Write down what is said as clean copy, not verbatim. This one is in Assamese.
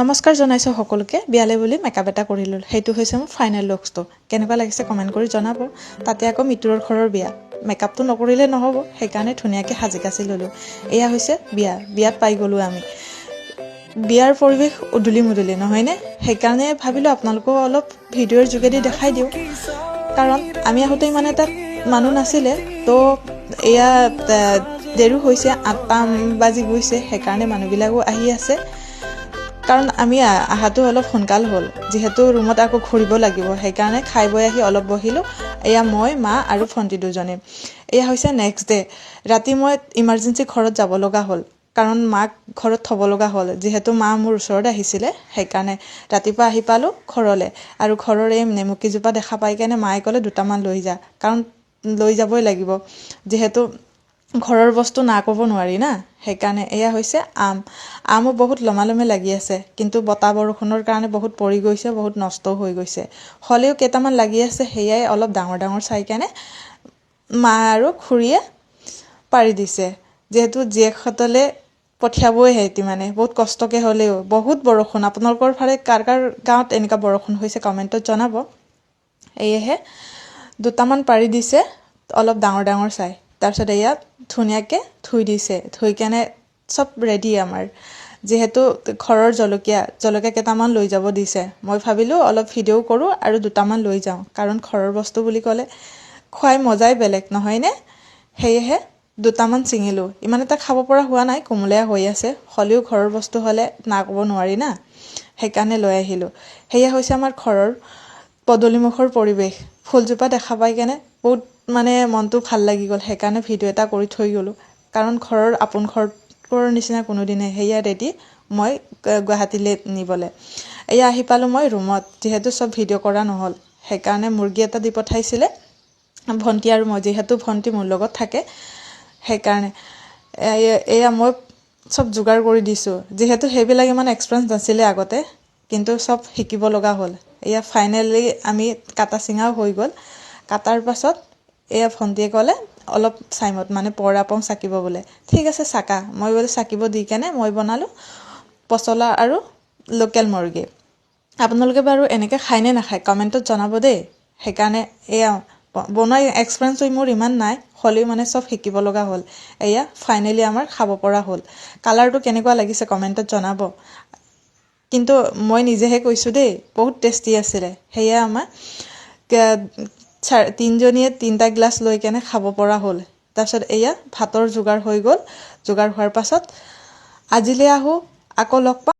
নমস্কাৰ জনাইছোঁ সকলোকে বিয়ালে বুলি মেকআপ এটা কৰিলোঁ সেইটো হৈছে মোৰ ফাইনেল লুকছটো কেনেকুৱা লাগিছে কমেণ্ট কৰি জনাব তাতে আকৌ মিতুৰৰ ঘৰৰ বিয়া মেকআপটো নকৰিলে নহ'ব সেইকাৰণে ধুনীয়াকৈ সাজি কাচি ল'লোঁ এয়া হৈছে বিয়াত পাই গ'লোঁ আমি বিয়াৰ পৰিৱেশ উদুলি মুদুলি নহয়নে সেইকাৰণে ভাবিলোঁ আপোনালোকেও অলপ ভিডিঅ'ৰ যোগেদি দেখাই দিওঁ কাৰণ আমি আহোঁতে ইমান এটা মানুহ নাছিলে তো এয়া দেৰি হৈছে ৮টা বাজি গৈছে সেইকাৰণে মানুহবিলাকো আহি আছে কাৰণ আমি আহাটো অলপ সোনকাল হ'ল যেহেতু ৰুমত আকৌ ঘূৰিব লাগিব সেইকাৰণে খাই বৈ আহি অলপ বহিলোঁ এয়া মই মা আৰু ভণ্টি দুজনী এয়া হৈছে নেক্সট ডে ৰাতি মই ইমাৰ্জেঞ্চি ঘৰত যাব লগা হ'ল কাৰণ মাক ঘৰত থ'ব লগা হ'ল যেহেতু মা মোৰ ওচৰত আহিছিলে সেইকাৰণে ৰাতিপুৱা আহি পালোঁ ঘৰলৈ আৰু ঘৰৰ এই নেমুকিজোপা দেখা পাই কেনে মায়ে ক'লে দুটামান লৈ যা কাৰণ লৈ যাবই লাগিব যিহেতু ঘৰৰ বস্তু না ক'ব নোৱাৰি না সেইকাৰণে এয়া হৈছে আমো বহুত লমালমে লাগি আছে কিন্তু বতাহ বৰষুণৰ কাৰণে বহুত পৰি গৈছে বহুত নষ্ট হৈ গৈছে হ'লেও কেইটামান লাগি আছে সেয়াই অলপ ডাঙৰ ডাঙৰ চাই কেনে মা আৰু খুৰীয়ে পাৰি দিছে যিহেতু জীয়েকহঁতলে পঠিয়াবই হেতি মানে বহুত কষ্টকে হ'লেও বহুত বৰষুণ আপোনালোকৰ ফালে কাৰ গাঁৱত এনেকুৱা বৰষুণ হৈছে কমেণ্টত জনাব এয়েহে দুটামান পাৰি দিছে অলপ ডাঙৰ ডাঙৰ চাই তাৰপিছত এয়া ধুনীয়াকৈ ধুই দিছে ধুই কেনে চব ৰেডি আমাৰ যিহেতু ঘৰৰ জলকীয়া কেইটামান লৈ যাব দিছে মই ভাবিলোঁ অলপ ভিডিঅ' কৰোঁ আৰু দুটামান লৈ যাওঁ কাৰণ ঘৰৰ বস্তু বুলি ক'লে খুৱাই মজাই বেলেগ নহয়নে সেয়েহে দুটামান ছিঙিলোঁ ইমান এটা খাব পৰা হোৱা নাই কোমলীয়া হৈ আছে হ'লেও ঘৰৰ বস্তু হ'লে না ক'ব নোৱাৰি না সেইকাৰণে লৈ আহিলোঁ সেয়া হৈছে আমাৰ ঘৰৰ পদূলিমুখৰ পৰিৱেশ ফুলজোপা দেখা পাই কেনে বহুত মানে মনটো ভাল লাগি গ'ল সেইকাৰণে ভিডিঅ' এটা কৰি থৈ গ'লোঁ কাৰণ ঘৰৰ আপোন ঘৰৰ নিচিনা কোনোদিনে সেয়া ৰেডি মই গুৱাহাটীলৈ নিবলৈ এয়া আহি পালোঁ মই ৰুমত যিহেতু চব ভিডিঅ' কৰা নহ'ল সেইকাৰণে মুৰ্গী এটা দি পঠাইছিলে ভণ্টি আৰু মই যিহেতু ভণ্টি মোৰ লগত থাকে সেইকাৰণে এয়া মই চব যোগাৰ কৰি দিছোঁ যিহেতু সেইবিলাক ইমান এক্সপিৰিয়েঞ্চ নাছিলে আগতে কিন্তু চব শিকিব লগা হ'ল এয়া ফাইনেলি আমি কাটা চিঙাও হৈ গ'ল কাটাৰ পাছত এয়া ভণ্টিয়ে ক'লে অলপ চাইমত মানে পৰা পং চাকিব বোলে ঠিক আছে চাকা মই বোলে চাকিব দি কেনে মই বনালোঁ পচলা আৰু লোকেল মুৰ্গী আপোনালোকে বাৰু এনেকৈ খায়নে নাখায় কমেণ্টত জনাব দেই সেইকাৰণে এয়া বনোৱা এক্সপিৰিয়েঞ্চটো মোৰ ইমান নাই হ'লেও মানে চব শিকিব লগা হ'ল এয়া ফাইনেলি আমাৰ খাব পৰা হ'ল কালাৰটো কেনেকুৱা লাগিছে কমেণ্টত জনাব কিন্তু মই নিজেহে কৈছোঁ দেই বহুত টেষ্টি আছিলে সেয়া আমাৰ তিনিজনীয়ে 3টা গ্লাছ লৈ কেনে খাব পৰা হ'ল তাৰপিছত এয়া ভাতৰ যোগাৰ হৈ গ'ল যোগাৰ হোৱাৰ পাছত আজিলৈ আহোঁ আকৌ লগ পাম